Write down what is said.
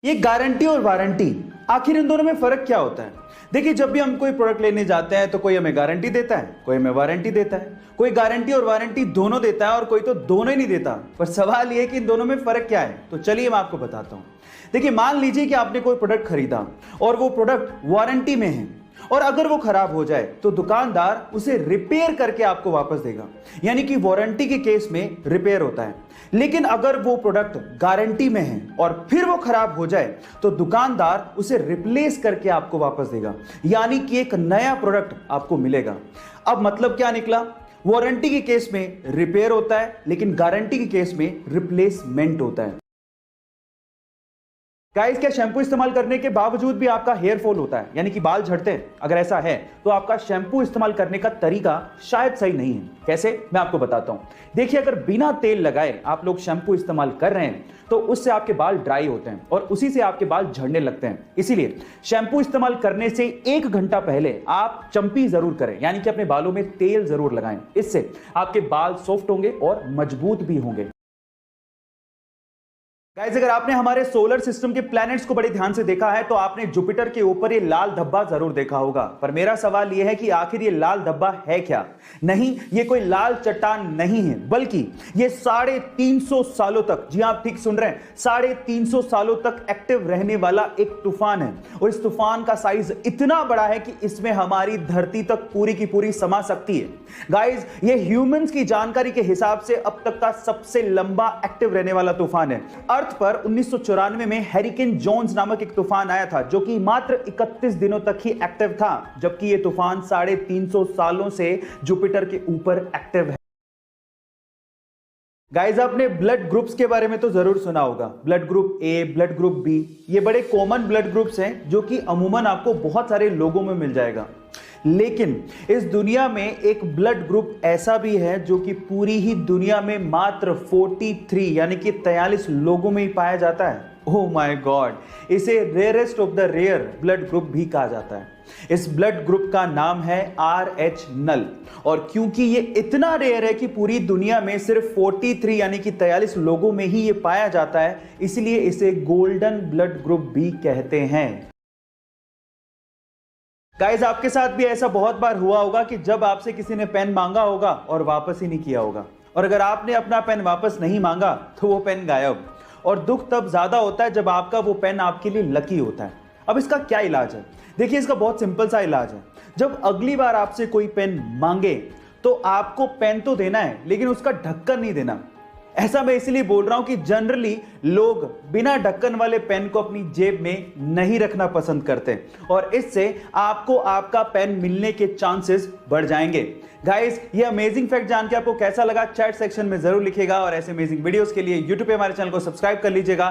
ये गारंटी और वारंटी, आखिर इन दोनों में फर्क क्या होता है? देखिए, जब भी हम कोई प्रोडक्ट लेने जाते हैं तो कोई हमें गारंटी देता है, कोई हमें वारंटी देता है। कोई गारंटी और वारंटी दोनों देता है और कोई तो दोनों ही नहीं देता। पर सवाल यह है कि इन दोनों में फर्क क्या है? तो चलिए मैं आपको बताता हूं। देखिए, मान लीजिए कि आपने कोई प्रोडक्ट खरीदा और वो प्रोडक्ट वारंटी में है, और अगर वो खराब हो जाए तो दुकानदार उसे रिपेयर करके आपको वापस देगा, यानी कि वारंटी के केस में रिपेयर होता है। लेकिन अगर वो प्रोडक्ट गारंटी में है और फिर वो खराब हो जाए तो दुकानदार उसे रिप्लेस करके आपको वापस देगा, यानी कि एक नया प्रोडक्ट आपको मिलेगा। अब मतलब क्या निकला? वारंटी के केस में रिपेयर होता है, लेकिन गारंटी के केस में रिप्लेसमेंट होता है। गाइस, क्या शैम्पू इस्तेमाल करने के बावजूद भी आपका हेयर फॉल होता है, यानी कि बाल झड़ते हैं? अगर ऐसा है तो आपका शैम्पू इस्तेमाल करने का तरीका शायद सही नहीं है। कैसे? मैं आपको बताता हूं। देखिए, अगर बिना तेल लगाए आप लोग शैम्पू इस्तेमाल कर रहे हैं तो उससे आपके बाल ड्राई होते हैं और उसी से आपके बाल झड़ने लगते हैं। इसीलिए शैम्पू इस्तेमाल करने से 1 घंटा पहले आप चंपी जरूर करें, यानी कि अपने बालों में तेल जरूर लगाएं। इससे आपके बाल सॉफ्ट होंगे और मजबूत भी होंगे। गाइस, अगर आपने हमारे सोलर सिस्टम के प्लैनेट्स को बड़े ध्यान से देखा है तो आपने जुपिटर के ऊपर ये लाल धब्बा जरूर देखा होगा। पर मेरा सवाल ये है कि आखिर ये लाल धब्बा है क्या? नहीं, ये कोई लाल चट्टान नहीं है, बल्कि ये 350 सालों तक, जी आप ठीक सुन रहे हैं, 350 सालों तक एक्टिव रहने वाला एक तूफान है। और इस तूफान का साइज इतना बड़ा है कि इसमें हमारी धरती तक पूरी की पूरी समा सकती है। गाइस, ये ह्यूमंस की जानकारी के हिसाब से अब तक का सबसे लंबा एक्टिव रहने वाला तूफान है। अर्थ पर 1994 में हैरिकेन जोन्स नामक एक तूफान आया था, जो कि मात्र 31 दिनों तक ही एक्टिव था, जबकि यह तूफान 350 सालों से जुपिटर के ऊपर एक्टिव है। गाइस, आपने ब्लड ग्रुप्स के बारे में तो जरूर सुना होगा। Blood group A, blood group B, ये बड़े कॉमन ब्लड ग्रुप्स हैं जो कि अमूमन आपको बहुत सारे लोगों में मिल जाएगा। लेकिन इस दुनिया में एक ब्लड ग्रुप ऐसा भी है जो कि पूरी ही दुनिया में मात्र 43 यानी कि 43 लोगों में ही पाया जाता है। ओह माय गॉड, इसे rarest of the rare blood group भी कहा जाता है। इस ब्लड ग्रुप का नाम है RH नल। और क्योंकि ये इतना रेयर है कि पूरी दुनिया में सिर्फ 43 यानी कि 43 लोगों में ही ये पाया जाता है, इसलिए इसे गोल्डन ब्लड ग्रुप भी कहते हैं। गाइस, आपके साथ भी ऐसा बहुत बार हुआ होगा कि जब आपसे किसी ने पेन मांगा होगा और वापस ही नहीं किया होगा, और अगर आपने अपना पेन वापस नहीं मांगा तो वो पेन गायब। और दुख तब ज्यादा होता है जब आपका वो पेन आपके लिए लकी होता है। अब इसका क्या इलाज है? देखिए, इसका बहुत सिंपल सा इलाज है। जब अगली बार आपसे कोई पेन मांगे तो आपको पेन तो देना है, लेकिन उसका ढक्कन नहीं देना। ऐसा मैं इसलिए बोल रहा हूं कि जनरली लोग बिना ढक्कन वाले पेन को अपनी जेब में नहीं रखना पसंद करते, और इससे आपको आपका पेन मिलने के चांसेस बढ़ जाएंगे। गाइस, ये अमेजिंग फैक्ट जान के आपको कैसा लगा? चैट सेक्शन में जरूर लिखिएगा, और ऐसे अमेजिंग वीडियोस के लिए यूट्यूब पे हमारे चैनल को सब्सक्राइब कर लीजिएगा।